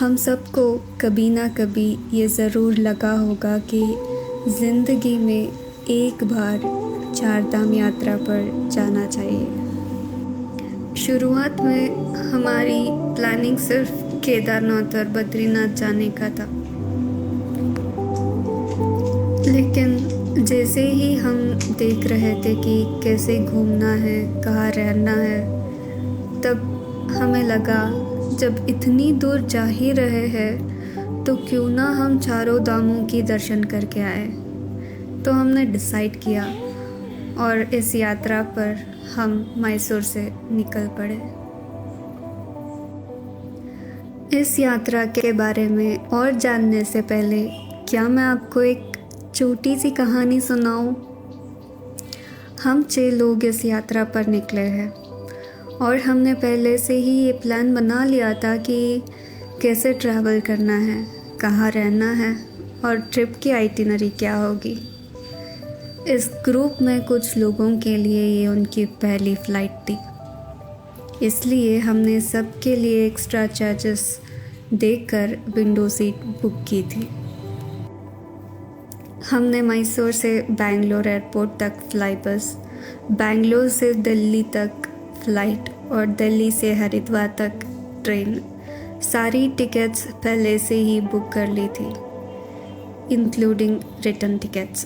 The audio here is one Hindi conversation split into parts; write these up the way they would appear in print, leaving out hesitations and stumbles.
हम सबको कभी ना कभी ये ज़रूर लगा होगा कि ज़िंदगी में एक बार चारधाम यात्रा पर जाना चाहिए। शुरुआत में हमारी प्लानिंग सिर्फ केदारनाथ और बद्रीनाथ जाने का था, लेकिन जैसे ही हम देख रहे थे कि कैसे घूमना है, कहाँ रहना है, तब हमें लगा जब इतनी दूर जा ही रहे हैं तो क्यों ना हम चारों धामों की दर्शन करके आए। तो हमने डिसाइड किया और इस यात्रा पर हम मैसूर से निकल पड़े। इस यात्रा के बारे में और जानने से पहले क्या मैं आपको एक छोटी सी कहानी सुनाऊं? हम 6 लोग इस यात्रा पर निकले हैं और हमने पहले से ही ये प्लान बना लिया था कि कैसे ट्रैवल करना है, कहाँ रहना है और ट्रिप की आइटिनरी क्या होगी। इस ग्रुप में कुछ लोगों के लिए ये उनकी पहली फ़्लाइट थी, इसलिए हमने सबके लिए एक्स्ट्रा चार्जेस देकर विंडो सीट बुक की थी। हमने मैसूर से बेंगलोर एयरपोर्ट तक फ्लाई बस, बेंगलोर से दिल्ली तक फ़्लाइट और दिल्ली से हरिद्वार तक ट्रेन, सारी टिकट्स पहले से ही बुक कर ली थी, इंक्लूडिंग रिटर्न टिकट्स।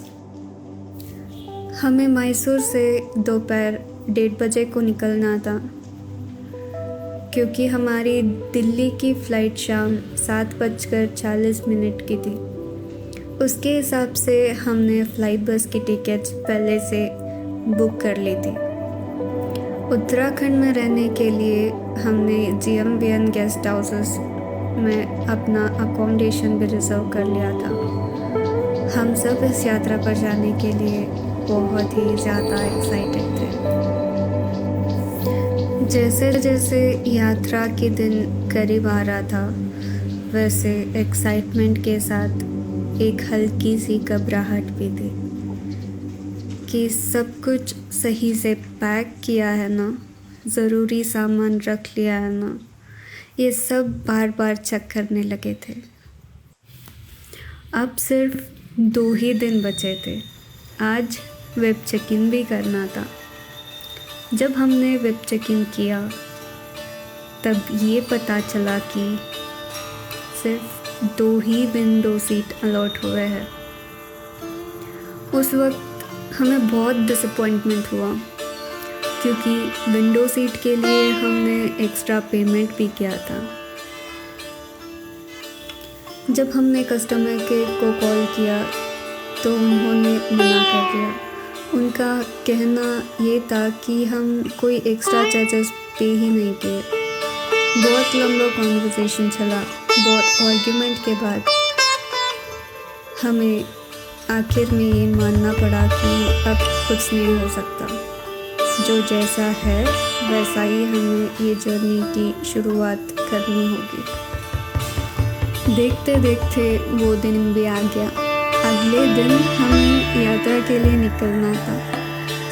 हमें मैसूर से दोपहर 1:30 बजे को निकलना था, क्योंकि हमारी दिल्ली की फ़्लाइट शाम 7:40 की थी। उसके हिसाब से हमने फ्लाई बस की टिकट्स पहले से बुक कर ली थी। उत्तराखंड में रहने के लिए हमने GMVN गेस्ट हाउसेस में अपना अकोमोडेशन भी रिज़र्व कर लिया था। हम सब इस यात्रा पर जाने के लिए बहुत ही ज़्यादा एक्साइटेड थे। जैसे जैसे यात्रा के दिन करीब आ रहा था, वैसे एक्साइटमेंट के साथ एक हल्की सी घबराहट भी थी कि सब कुछ सही से पैक किया है ना, ज़रूरी सामान रख लिया है ना। ये सब बार बार चेक करने लगे थे। अब सिर्फ 2 ही दिन बचे थे। आज वेब चेक इन भी करना था। जब हमने वेब चेक इन किया तब ये पता चला कि सिर्फ 2 ही विंडो सीट अलॉट हुए हैं। उस वक्त हमें बहुत डिसअपॉइंटमेंट हुआ, क्योंकि विंडो सीट के लिए हमने एक्स्ट्रा पेमेंट भी किया था। जब हमने कस्टमर केयर को कॉल किया तो उन्होंने मना कर दिया। उनका कहना ये था कि हम कोई एक्स्ट्रा चार्जेस पे ही नहीं किए। बहुत लंबा कॉन्वर्सेशन चला। बहुत आर्ग्यूमेंट के बाद हमें आखिर में ये मानना पड़ा कि अब कुछ नहीं हो सकता। जो जैसा है वैसा ही हमें ये जर्नी की शुरुआत करनी होगी। देखते देखते वो दिन भी आ गया। अगले दिन हमें यात्रा के लिए निकलना था।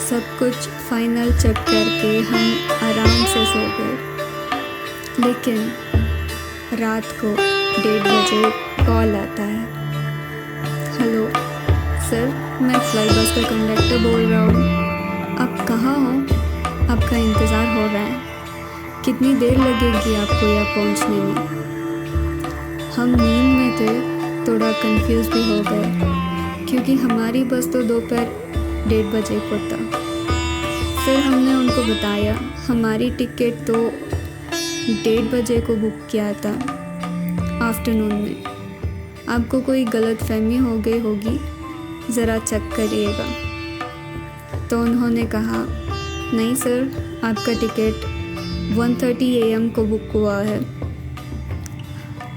सब कुछ फाइनल चेक करके हम आराम से सो गए। लेकिन रात को 1:30 बजे कॉल आता है। हेलो सर, मैं फ्लाई बस का कंडक्टर बोल रहा हूँ। आप कहाँ हो? आपका इंतज़ार हो रहा है। कितनी देर लगेगी आपको यहाँ पहुँचने में? हम नींद में थे, थोड़ा कंफ्यूज भी हो गए, क्योंकि हमारी बस तो दोपहर 1:30 बजे को था। फिर हमने उनको बताया हमारी टिकट तो 1:30 बजे को बुक किया था आफ्टरनून में। आपको कोई गलतफहमी हो गई होगी, ज़रा चेक करिएगा। तो उन्होंने कहा नहीं सर, आपका टिकट 1:30 AM को बुक हुआ है।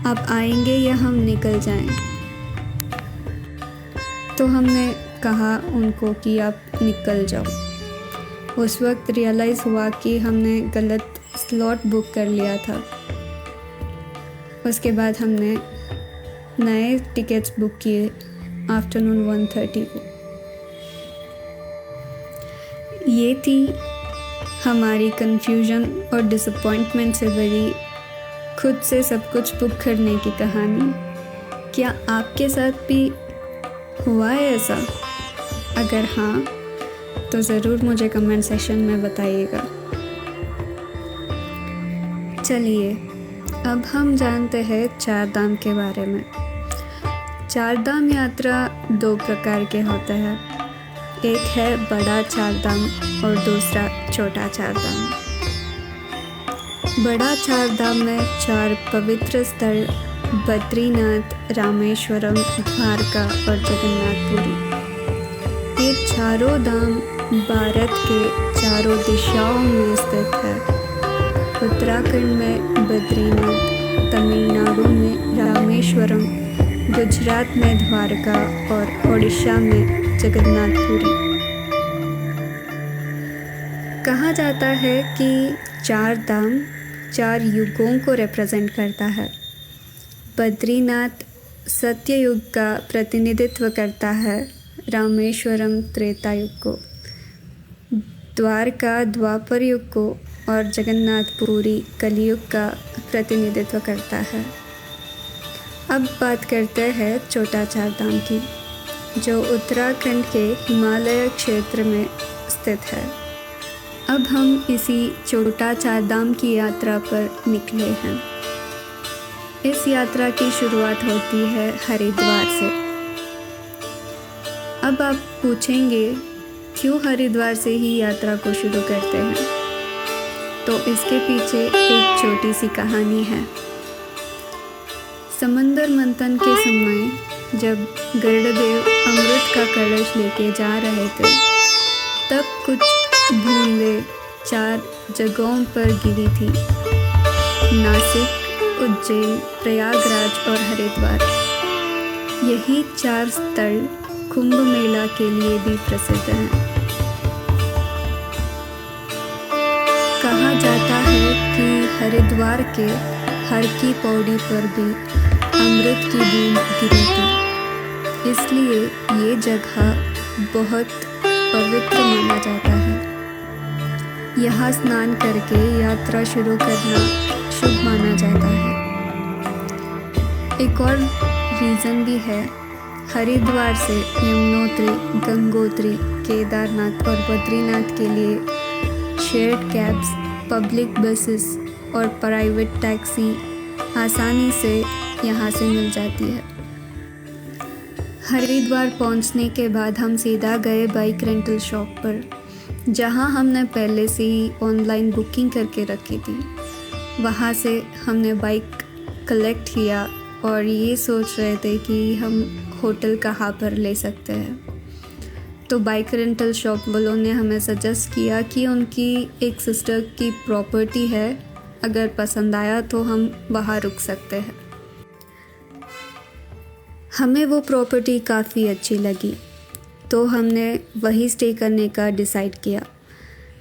आप आएंगे या हम निकल जाएं? तो हमने कहा उनको कि आप निकल जाओ। उस वक्त रियलाइज़ हुआ कि हमने गलत स्लॉट बुक कर लिया था। उसके बाद हमने नए टिकट्स बुक किए आफ्टरनून 1:30 को। ये थी हमारी कन्फ्यूजन और डिसअपॉइंटमेंट से भरी खुद से सब कुछ बुक करने की कहानी। क्या आपके साथ भी हुआ है ऐसा? अगर हाँ, तो ज़रूर मुझे कमेंट सेक्शन में बताइएगा। चलिए, अब हम जानते हैं चार धाम के बारे में। चार धाम यात्रा दो प्रकार के होते हैं। एक है बड़ा चार धाम और दूसरा छोटा चार धाम। बड़ा चार धाम में 4 पवित्र स्थल बद्रीनाथ, रामेश्वरम, द्वारका और जगन्नाथपुरी। ये चारों धाम भारत के चारों दिशाओं में स्थित है। उत्तराखंड में बद्रीनाथ, तमिलनाडु में रामेश्वरम, गुजरात में द्वारका और ओडिशा में जगन्नाथपुरी। कहा जाता है कि चार धाम 4 युगों को रिप्रेजेंट करता है। बद्रीनाथ सत्ययुग का प्रतिनिधित्व करता है, रामेश्वरम त्रेता युग को, द्वारका द्वापर युग को और जगन्नाथपुरी कलियुग का प्रतिनिधित्व करता है। अब बात करते हैं छोटा चार धाम की, जो उत्तराखंड के हिमालय क्षेत्र में स्थित है। अब हम इसी छोटा चार धाम की यात्रा पर निकले हैं। इस यात्रा की शुरुआत होती है हरिद्वार से। अब आप पूछेंगे क्यों हरिद्वार से ही यात्रा को शुरू करते हैं? तो इसके पीछे एक छोटी सी कहानी है। समंदर मंथन के समय जब गरुड़देव अमृत का कलश लेके जा रहे थे, तब कुछ बूंदें 4 जगहों पर गिरी थी। नासिक, उज्जैन, प्रयागराज और हरिद्वार। यही 4 स्थल कुंभ मेला के लिए भी प्रसिद्ध हैं। कहा जाता है कि हरिद्वार के हर की पौड़ी पर भी अमृत की बूंद गिरी थी, इसलिए ये जगह बहुत पवित्र माना जाता है। यहाँ स्नान करके यात्रा शुरू करना शुभ माना जाता है। एक और रीज़न भी है। हरिद्वार से यमुनोत्री, गंगोत्री, केदारनाथ और बद्रीनाथ के लिए शेयर्ड कैब्स, पब्लिक बसेस और प्राइवेट टैक्सी आसानी से यहाँ से मिल जाती है। हरिद्वार पहुँचने के बाद हम सीधा गए बाइक रेंटल शॉप पर, जहाँ हमने पहले से ही ऑनलाइन बुकिंग करके रखी थी। वहाँ से हमने बाइक कलेक्ट किया और ये सोच रहे थे कि हम होटल कहाँ पर ले सकते हैं। तो बाइक रेंटल शॉप वालों ने हमें सजेस्ट किया कि उनकी एक सिस्टर की प्रॉपर्टी है, अगर पसंद आया तो हम वहाँ रुक सकते हैं। हमें वो प्रॉपर्टी काफ़ी अच्छी लगी, तो हमने वहीं स्टे करने का डिसाइड किया।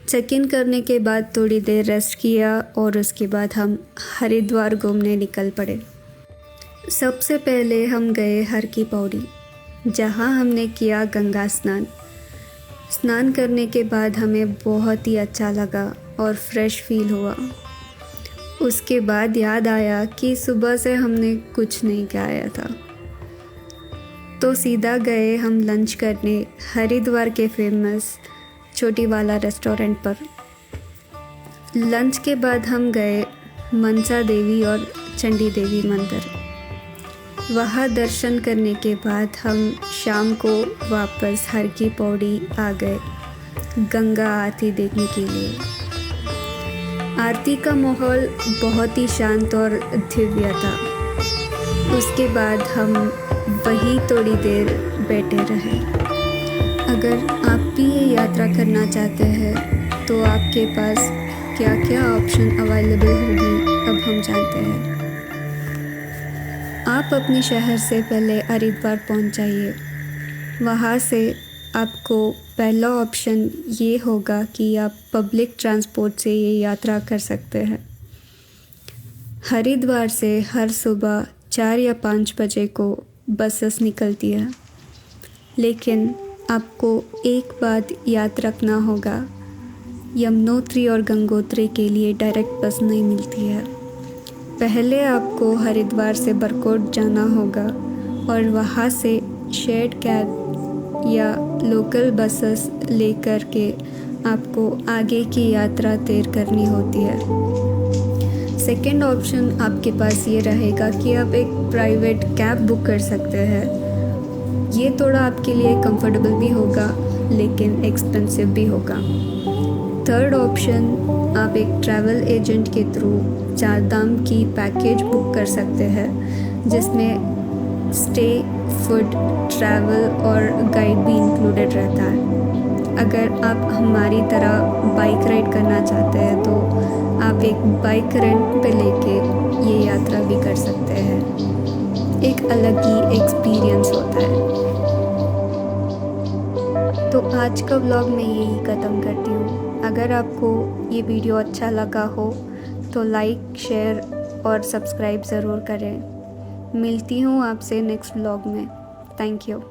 चेक इन करने के बाद थोड़ी देर रेस्ट किया और उसके बाद हम हरिद्वार घूमने निकल पड़े। सबसे पहले हम गए हर की पौड़ी, जहाँ हमने किया गंगा स्नान। स्नान करने के बाद हमें बहुत ही अच्छा लगा और फ्रेश फील हुआ। उसके बाद याद आया कि सुबह से हमने कुछ नहीं खाया था, तो सीधा गए हम लंच करने हरिद्वार के फेमस छोटी वाला रेस्टोरेंट पर। लंच के बाद हम गए मनसा देवी और चंडी देवी मंदिर। वहाँ दर्शन करने के बाद हम शाम को वापस हर की पौड़ी आ गए गंगा आरती देखने के लिए। आरती का माहौल बहुत ही शांत और दिव्य था। उसके बाद हम वहीं थोड़ी देर बैठे रहे। अगर आप भी ये यात्रा करना चाहते हैं तो आपके पास क्या क्या ऑप्शन अवेलेबल होगी अब हम जानते हैं। आप अपने शहर से पहले हरिद्वार पहुंच जाइए। वहाँ से आपको पहला ऑप्शन ये होगा कि आप पब्लिक ट्रांसपोर्ट से ये यात्रा कर सकते हैं। हरिद्वार से हर सुबह 4 या 5 बजे को बसेस निकलती है, लेकिन आपको एक बात याद रखना होगा, यमुनोत्री और गंगोत्री के लिए डायरेक्ट बस नहीं मिलती है। पहले आपको हरिद्वार से बरकोट जाना होगा और वहाँ से शेयर्ड कैब या लोकल बसेस लेकर के आपको आगे की यात्रा तय करनी होती है। सेकेंड ऑप्शन आपके पास ये रहेगा कि आप एक प्राइवेट कैब बुक कर सकते हैं। ये थोड़ा आपके लिए कंफर्टेबल भी होगा लेकिन एक्सपेंसिव भी होगा। थर्ड ऑप्शन, आप एक ट्रैवल एजेंट के थ्रू चारधाम की पैकेज बुक कर सकते हैं जिसमें स्टे, फूड, ट्रैवल और गाइड भी इंक्लूडेड रहता है। अगर आप हमारी तरह बाइक राइड करना चाहते हैं तो आप एक बाइक रेंट पे लेके ये यात्रा भी कर सकते हैं। एक अलग ही एक्सपीरियंस होता है। तो आज का व्लॉग मैं यही ख़त्म करती हूँ। अगर आपको ये वीडियो अच्छा लगा हो तो लाइक, शेयर और सब्सक्राइब ज़रूर करें। मिलती हूँ आपसे नेक्स्ट व्लॉग में। Thank you.